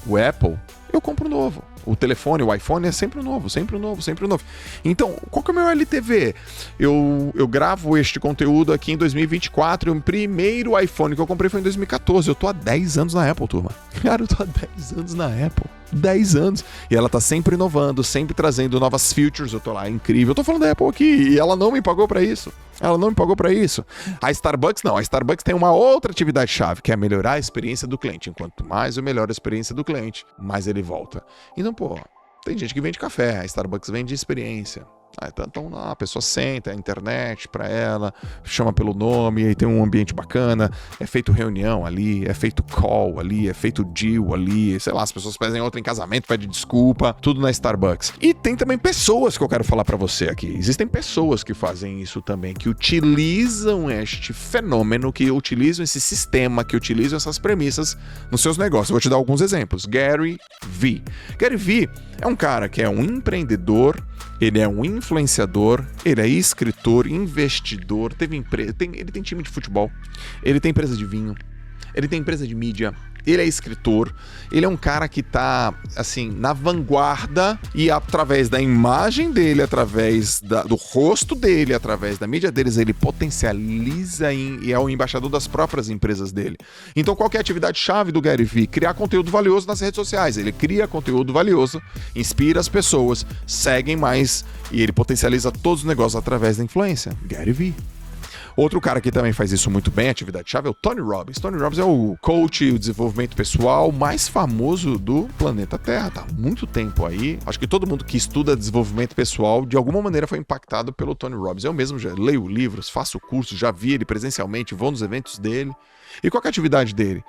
o Apple, eu compro novo. O telefone, o iPhone é sempre novo, sempre novo, sempre novo. Então, qual que é o meu LTV? Eu gravo este conteúdo aqui em 2024 e o primeiro iPhone que eu comprei foi em 2014. Eu tô há 10 anos na Apple, turma. Cara, eu tô há 10 anos na Apple. 10 anos. E ela tá sempre inovando, sempre trazendo novas features. Eu tô lá, incrível. Eu tô falando da Apple aqui e ela não me pagou pra isso. Ela não me pagou pra isso. A Starbucks não. A Starbucks tem uma outra atividade-chave, que é melhorar a experiência do cliente. Enquanto mais eu melhoro a experiência do cliente, mais ele volta. Então, pô, tem gente que vende café. A Starbucks vende experiência. Então a pessoa senta, a internet pra ela, chama pelo nome, aí tem um ambiente bacana, é feito reunião ali, é feito call ali, é feito deal ali, sei lá, as pessoas pedem outra em casamento, pedem desculpa, tudo na Starbucks. E tem também pessoas que eu quero falar pra você aqui. Existem pessoas que fazem isso também, que utilizam este fenômeno, que utilizam esse sistema, que utilizam essas premissas nos seus negócios. Eu vou te dar alguns exemplos. Gary Vee. Gary Vee é um cara que é um empreendedor, ele é um influenciador, ele é escritor, investidor, ele tem time de futebol, ele tem empresa de vinho, ele tem empresa de mídia, ele é escritor, ele é um cara que tá, assim, na vanguarda e através da imagem dele, através do rosto dele, através da mídia deles, ele potencializa e é o embaixador das próprias empresas dele. Então qual que é a atividade-chave do Gary Vee? Criar conteúdo valioso nas redes sociais. Ele cria conteúdo valioso, inspira as pessoas, seguem mais e ele potencializa todos os negócios através da influência. Gary Vee. Outro cara que também faz isso muito bem, atividade-chave, é o Tony Robbins. Tony Robbins é o coach e o desenvolvimento pessoal mais famoso do planeta Terra. Tá há muito tempo aí. Acho que todo mundo que estuda desenvolvimento pessoal, de alguma maneira, foi impactado pelo Tony Robbins. Eu mesmo já leio livros, faço cursos, já vi ele presencialmente, vou nos eventos dele. E qual que é a atividade dele?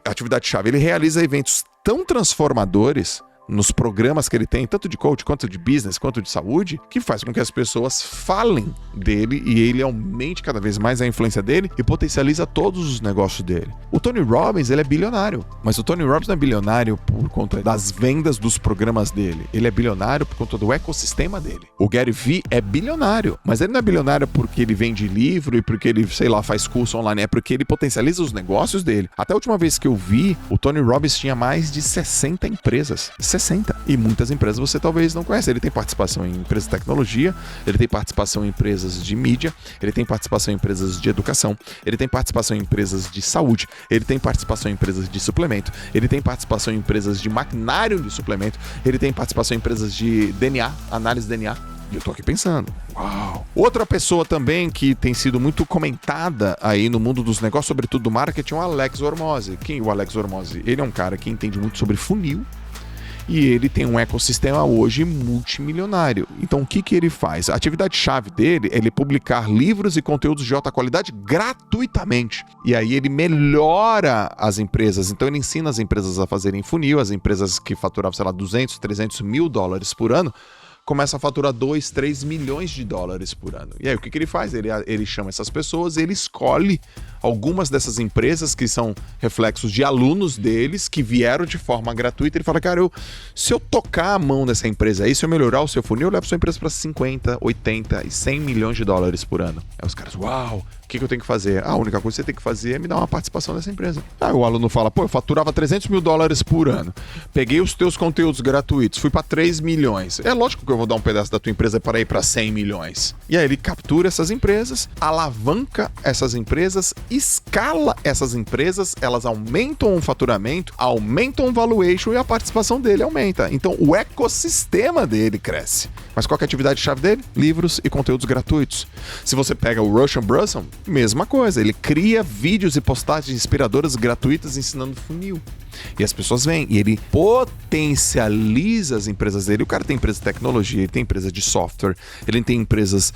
Atividade-chave, ele realiza eventos tão transformadores nos programas que ele tem, tanto de coach, quanto de business, quanto de saúde, que faz com que as pessoas falem dele e ele aumente cada vez mais a influência dele e potencializa todos os negócios dele. O Tony Robbins, ele é bilionário, mas o Tony Robbins não é bilionário por conta das vendas dos programas dele, ele é bilionário por conta do ecossistema dele. O Gary Vee é bilionário, mas ele não é bilionário porque ele vende livro e porque ele, sei lá, faz curso online, é porque ele potencializa os negócios dele. Até a última vez que eu vi, o Tony Robbins tinha mais de 60 empresas. 60. E muitas empresas você talvez não conhece. Ele tem participação em empresas de tecnologia, ele tem participação em empresas de mídia, ele tem participação em empresas de educação, ele tem participação em empresas de saúde, ele tem participação em empresas de suplemento, ele tem participação em empresas de maquinário de suplemento, ele tem participação em empresas de DNA, análise de DNA. E eu tô aqui pensando, uau! Outra pessoa também que tem sido muito comentada aí no mundo dos negócios, sobretudo do marketing, é o Alex Hormozi. Quem é o Alex Hormozi? Ele é um cara que entende muito sobre funil, e ele tem um ecossistema hoje multimilionário. Então o que ele faz? A atividade-chave dele é ele publicar livros e conteúdos de alta qualidade gratuitamente. E aí ele melhora as empresas. Então ele ensina as empresas a fazerem funil, as empresas que faturavam, sei lá, 200, 300 mil dólares por ano, começa a faturar 2, 3 milhões de dólares por ano. E aí o que ele faz? Ele chama essas pessoas, ele escolhe algumas dessas empresas que são reflexos de alunos deles que vieram de forma gratuita. Ele fala, cara, se eu tocar a mão nessa empresa aí, se eu melhorar o seu funil, eu levo sua empresa para 50, 80 e 100 milhões de dólares por ano. Aí os caras, uau, o que eu tenho que fazer? A única coisa que você tem que fazer é me dar uma participação nessa empresa. Aí o aluno fala, pô, eu faturava 300 mil dólares por ano, peguei os teus conteúdos gratuitos, fui para 3 milhões. É lógico que eu vou dar um pedaço da tua empresa para ir para 100 milhões. E aí ele captura essas empresas, alavanca essas empresas, escala essas empresas, elas aumentam o faturamento, aumentam o valuation e a participação dele aumenta. Então o ecossistema dele cresce. Mas qual que é a atividade-chave dele? Livros e conteúdos gratuitos. Se você pega o Russell Brunson, mesma coisa. Ele cria vídeos e postagens inspiradoras gratuitas ensinando funil. E as pessoas vêm e ele potencializa as empresas dele. O cara tem empresa de tecnologia, ele tem empresa de software, ele tem empresas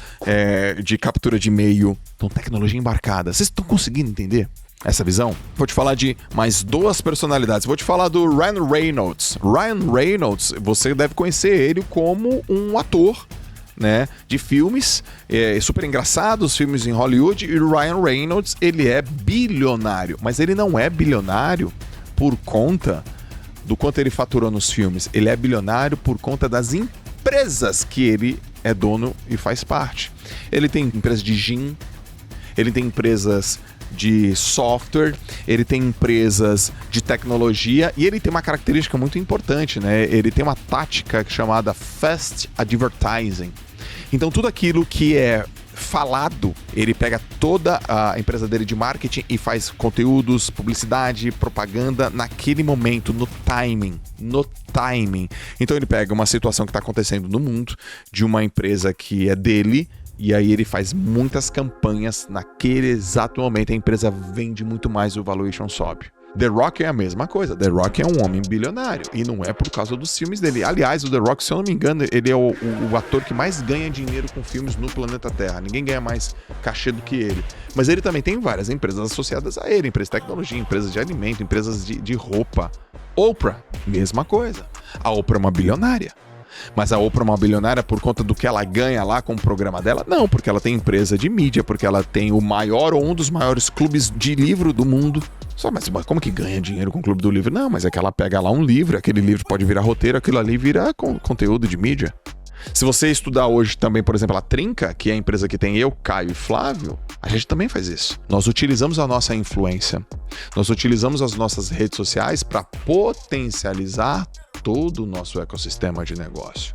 de captura de e-mail. Então, tecnologia embarcada. Vocês estão conseguindo entender essa visão? Vou te falar de mais 2 personalidades. Vou te falar do Ryan Reynolds. Ryan Reynolds, você deve conhecer ele como um ator, né, de filmes super engraçados, filmes em Hollywood. E o Ryan Reynolds, ele é bilionário. Mas ele não é bilionário por conta do quanto ele faturou nos filmes. Ele é bilionário por conta das empresas que ele é dono e faz parte. Ele tem empresas de gin, ele tem empresas de software, ele tem empresas de tecnologia e ele tem uma característica muito importante, né? Ele tem uma tática chamada Fast Advertising. Então tudo aquilo que é falado, ele pega toda a empresa dele de marketing e faz conteúdos, publicidade, propaganda naquele momento, no timing. Então ele pega uma situação que está acontecendo no mundo, de uma empresa que é dele, e aí ele faz muitas campanhas naquele exato momento, a empresa vende muito mais e o valuation sobe. The Rock é a mesma coisa. The Rock é um homem bilionário e não é por causa dos filmes dele. Aliás, o The Rock, se eu não me engano, ele é o ator que mais ganha dinheiro com filmes no planeta Terra. Ninguém ganha mais cachê do que ele. Mas ele também tem várias empresas associadas a ele. Empresas de tecnologia, empresas de alimento, empresas de roupa. Oprah, mesma coisa. A Oprah é uma bilionária. Mas a Oprah é uma bilionária por conta do que ela ganha lá com o programa dela? Não, porque ela tem empresa de mídia, porque ela tem o maior ou um dos maiores clubes de livro do mundo. Só, mas como que ganha dinheiro com o clube do livro? Não, mas é que ela pega lá um livro, aquele livro pode virar roteiro, aquilo ali vira conteúdo de mídia. Se você estudar hoje também, por exemplo, a Trinca, que é a empresa que tem eu, Caio e Flávio, a gente também faz isso. Nós utilizamos a nossa influência, nós utilizamos as nossas redes sociais para potencializar todo o nosso ecossistema de negócio.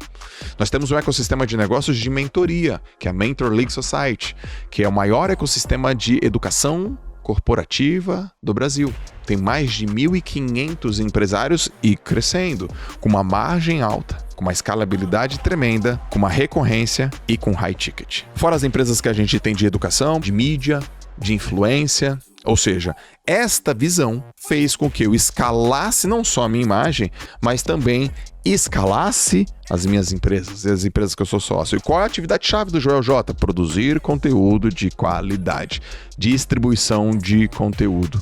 Nós temos um ecossistema de negócios de mentoria, que é a Mentor League Society, que é o maior ecossistema de educação corporativa do Brasil. Tem mais de 1.500 empresários e crescendo, com uma margem alta, com uma escalabilidade tremenda, com uma recorrência e com high ticket. Fora as empresas que a gente tem de educação, de mídia, de influência. Ou seja, esta visão fez com que eu escalasse não só a minha imagem, mas também escalasse as minhas empresas e as empresas que eu sou sócio. E qual é a atividade-chave do Joel J? Produzir conteúdo de qualidade, distribuição de conteúdo.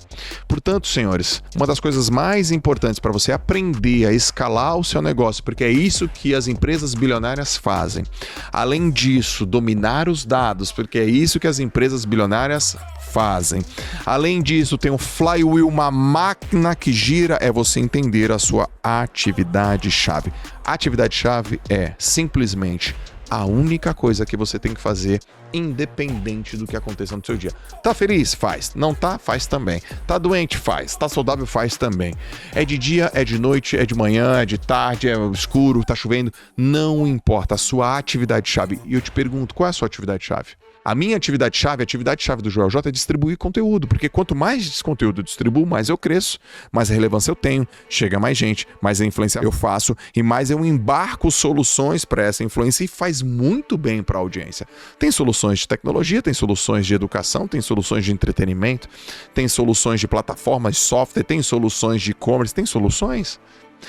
Portanto, senhores, uma das coisas mais importantes para você aprender a escalar o seu negócio, porque é isso que as empresas bilionárias fazem. Além disso, dominar os dados, porque é isso que as empresas bilionárias fazem. Além disso, tem um flywheel, uma máquina que gira, é você entender a sua atividade-chave. A atividade-chave é simplesmente a única coisa que você tem que fazer, independente do que aconteça no seu dia. Tá feliz? Faz. Não tá? Faz também. Tá doente? Faz. Tá saudável? Faz também. É de dia, é de noite, é de manhã, é de tarde, é escuro, tá chovendo. Não importa. A sua atividade-chave. E eu te pergunto, qual é a sua atividade-chave? A minha atividade-chave, a atividade-chave do Joel J é distribuir conteúdo, porque quanto mais conteúdo eu distribuo, mais eu cresço, mais relevância eu tenho, chega mais gente, mais influência eu faço e mais eu embarco soluções para essa influência e faz muito bem para a audiência. Tem soluções de tecnologia, tem soluções de educação, tem soluções de entretenimento, tem soluções de plataformas, software, tem soluções de e-commerce, tem soluções.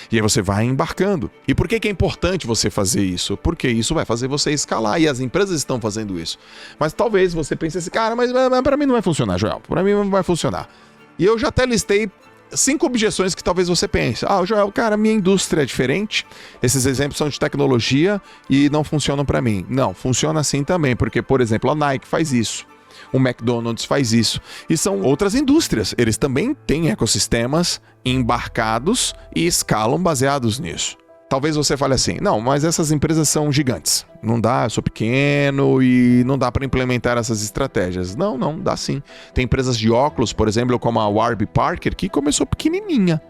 E aí você vai embarcando. E por que é importante você fazer isso? Porque isso vai fazer você escalar e as empresas estão fazendo isso. Mas talvez você pense assim, cara, mas para mim não vai funcionar, Joel. Para mim não vai funcionar. E eu já até listei 5 objeções que talvez você pense. Joel, cara, minha indústria é diferente. Esses exemplos são de tecnologia e não funcionam para mim. Não, funciona assim também, porque, por exemplo, a Nike faz isso. O McDonald's faz isso. E são outras indústrias. Eles também têm ecossistemas embarcados e escalam baseados nisso. Talvez você fale assim, não, mas essas empresas são gigantes. Não dá, eu sou pequeno e não dá para implementar essas estratégias. Não, dá sim. Tem empresas de óculos, por exemplo, como a Warby Parker, que começou pequenininha,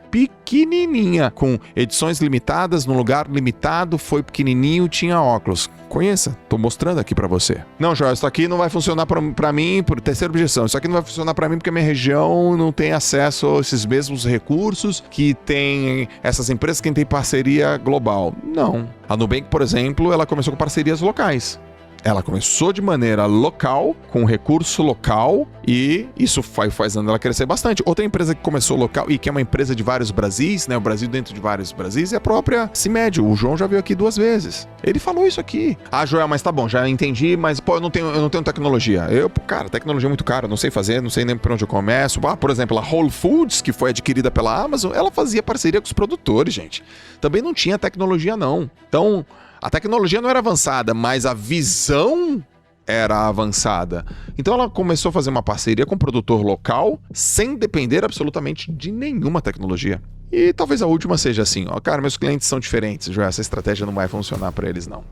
com edições limitadas, num lugar limitado, foi pequenininho, tinha óculos. Conheça, tô mostrando aqui para você. Não, Joel, isso aqui não vai funcionar para mim, por terceira objeção. Isso aqui não vai funcionar para mim porque a minha região não tem acesso a esses mesmos recursos que tem essas empresas que têm parceria global. Não. A Nubank, por exemplo, ela começou com parcerias locais. Ela começou de maneira local, com recurso local, e isso foi fazendo ela crescer bastante. Outra empresa que começou local e que é uma empresa de vários Brasis, né? O Brasil dentro de vários Brasis, é a própria CIMED. O João já veio aqui 2 vezes. Ele falou isso aqui. Joel, mas tá bom, já entendi, mas eu não tenho tecnologia. Cara, tecnologia é muito cara, não sei fazer, não sei nem por onde eu começo. Por exemplo, a Whole Foods, que foi adquirida pela Amazon, ela fazia parceria com os produtores, gente. Também não tinha tecnologia, não. Então, a tecnologia não era avançada, mas a visão era avançada. Então ela começou a fazer uma parceria com um produtor local, sem depender absolutamente de nenhuma tecnologia. E talvez a última seja assim, cara, meus clientes são diferentes, Joel, essa estratégia não vai funcionar para eles não.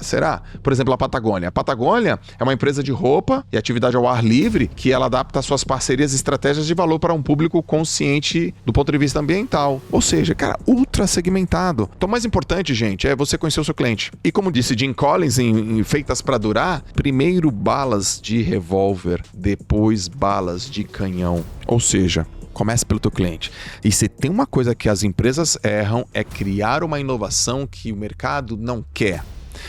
Será? Por exemplo, a Patagônia. A Patagônia é uma empresa de roupa e atividade ao ar livre que ela adapta suas parcerias e estratégias de valor para um público consciente do ponto de vista ambiental. Ou seja, cara, ultra segmentado. Então o mais importante, gente, é você conhecer o seu cliente. E como disse Jim Collins em Feitas para Durar, primeiro balas de revólver, depois balas de canhão. Ou seja, comece pelo teu cliente. E se tem uma coisa que as empresas erram é criar uma inovação que o mercado não quer.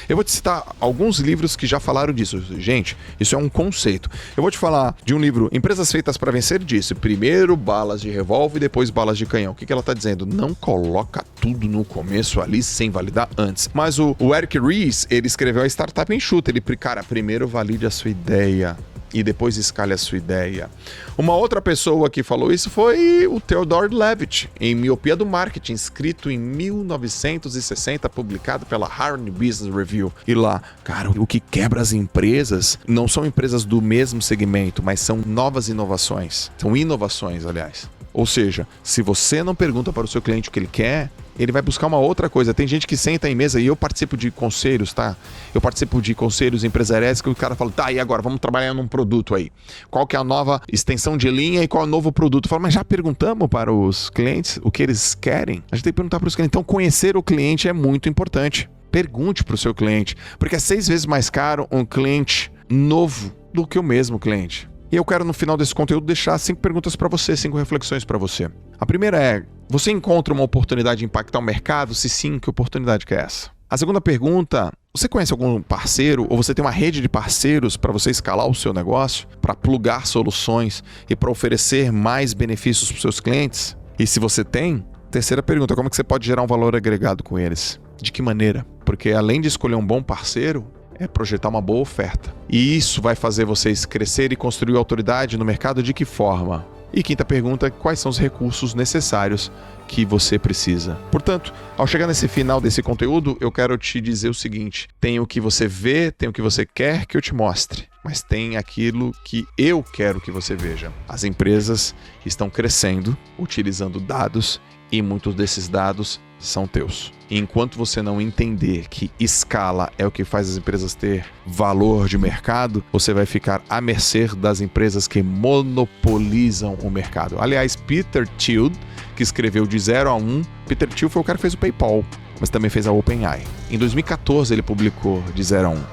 Eu vou te citar alguns livros que já falaram disso. Gente, isso é um conceito. Eu vou te falar de um livro, Empresas Feitas para Vencer, disse primeiro balas de revólver e depois balas de canhão. O que ela está dizendo? Não coloca tudo no começo ali sem validar antes. Mas o Eric Ries, ele escreveu a Startup Enxuta. Ele, cara, primeiro valide a sua ideia e depois escale a sua ideia. Uma outra pessoa que falou isso foi o Theodore Levitt, em Miopia do Marketing, escrito em 1960, publicado pela Harvard Business Review. E lá, cara, o que quebra as empresas não são empresas do mesmo segmento, mas são novas inovações. São inovações, aliás. Ou seja, se você não pergunta para o seu cliente o que ele quer, ele vai buscar uma outra coisa. Tem gente que senta em mesa, e eu participo de conselhos, tá? Eu participo de conselhos empresariais que o cara fala, tá, e agora? Vamos trabalhar num produto aí. Qual que é a nova extensão de linha e qual é o novo produto? Eu falo, mas já perguntamos para os clientes o que eles querem? A gente tem que perguntar para os clientes. Então, conhecer o cliente é muito importante. Pergunte para o seu cliente, porque é 6 vezes mais caro um cliente novo do que o mesmo cliente. E eu quero, no final desse conteúdo, deixar 5 perguntas para você, 5 reflexões para você. A primeira é, você encontra uma oportunidade de impactar o mercado? Se sim, que oportunidade que é essa? A segunda pergunta, você conhece algum parceiro ou você tem uma rede de parceiros para você escalar o seu negócio, para plugar soluções e para oferecer mais benefícios para os seus clientes? E se você tem, terceira pergunta, como é que você pode gerar um valor agregado com eles? De que maneira? Porque além de escolher um bom parceiro, é projetar uma boa oferta. E isso vai fazer vocês crescer e construir autoridade no mercado de que forma? E quinta pergunta, quais são os recursos necessários que você precisa? Portanto, ao chegar nesse final desse conteúdo, eu quero te dizer o seguinte, tem o que você vê, tem o que você quer que eu te mostre, mas tem aquilo que eu quero que você veja. As empresas estão crescendo, utilizando dados, e muitos desses dados são teus. E enquanto você não entender que escala é o que faz as empresas ter valor de mercado, você vai ficar à mercê das empresas que monopolizam o mercado. Aliás, Peter Thiel, que escreveu De 0 a 1, Peter Thiel foi o cara que fez o PayPal, mas também fez a OpenAI. Em 2014 ele publicou De 0 a 1.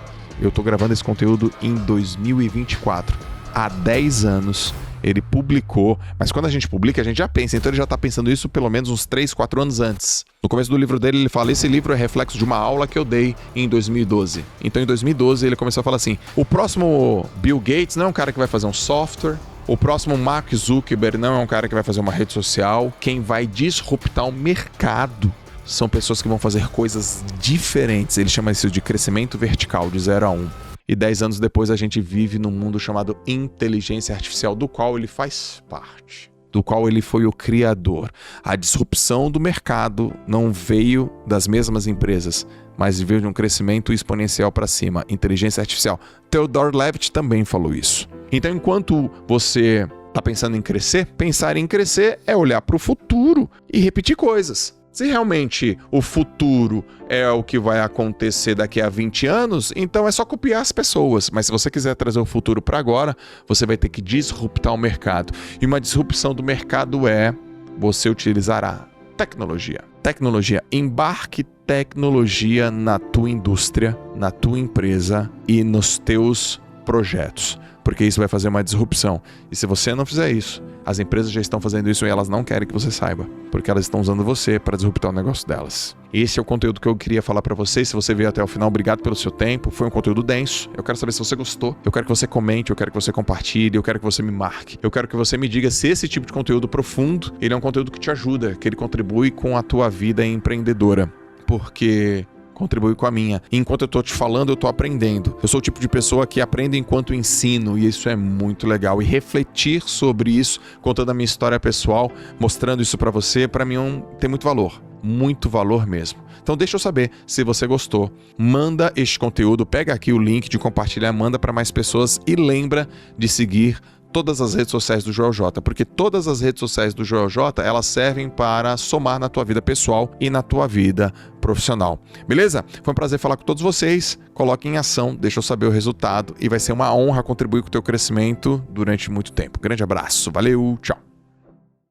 Eu estou gravando esse conteúdo em 2024. Há 10 anos ele publicou, mas quando a gente publica, a gente já pensa, então ele já está pensando isso pelo menos uns 3, 4 anos antes. No começo do livro dele, ele fala, esse livro é reflexo de uma aula que eu dei em 2012. Então em 2012 ele começou a falar assim, o próximo Bill Gates não é um cara que vai fazer um software, o próximo Mark Zuckerberg não é um cara que vai fazer uma rede social, quem vai disruptar o mercado são pessoas que vão fazer coisas diferentes. Ele chama isso de crescimento vertical, de 0 a 1. E 10 anos depois a gente vive num mundo chamado inteligência artificial, do qual ele faz parte. do qual ele foi o criador. A disrupção do mercado não veio das mesmas empresas, mas veio de um crescimento exponencial para cima. Inteligência artificial. Theodore Levitt também falou isso. Então, enquanto você está pensando em crescer, pensar em crescer é olhar para o futuro e repetir coisas. Se realmente o futuro é o que vai acontecer daqui a 20 anos, então é só copiar as pessoas. Mas se você quiser trazer o futuro para agora, você vai ter que disruptar o mercado. E uma disrupção do mercado é você utilizar a tecnologia. Tecnologia. Embarque tecnologia na tua indústria, na tua empresa e nos teus projetos. Porque isso vai fazer uma disrupção. E se você não fizer isso, as empresas já estão fazendo isso e elas não querem que você saiba, porque elas estão usando você para disruptar o negócio delas. Esse é o conteúdo que eu queria falar para vocês. Se você veio até o final, obrigado pelo seu tempo. Foi um conteúdo denso. Eu quero saber se você gostou. Eu quero que você comente, eu quero que você compartilhe, eu quero que você me marque. Eu quero que você me diga se esse tipo de conteúdo profundo, ele é um conteúdo que te ajuda, que ele contribui com a tua vida empreendedora. Porque contribui com a minha. E enquanto eu tô te falando, eu tô aprendendo. Eu sou o tipo de pessoa que aprende enquanto ensino, e isso é muito legal. E refletir sobre isso, contando a minha história pessoal, mostrando isso pra você, pra mim tem muito valor mesmo. Então deixa eu saber se você gostou. Manda este conteúdo, pega aqui o link de compartilhar, manda para mais pessoas e lembra de seguir todas as redes sociais do Joel J, porque todas as redes sociais do Joel J, elas servem para somar na tua vida pessoal e na tua vida profissional. Beleza? Foi um prazer falar com todos vocês. Coloque em ação, deixa eu saber o resultado e vai ser uma honra contribuir com o teu crescimento durante muito tempo. Grande abraço, valeu, tchau!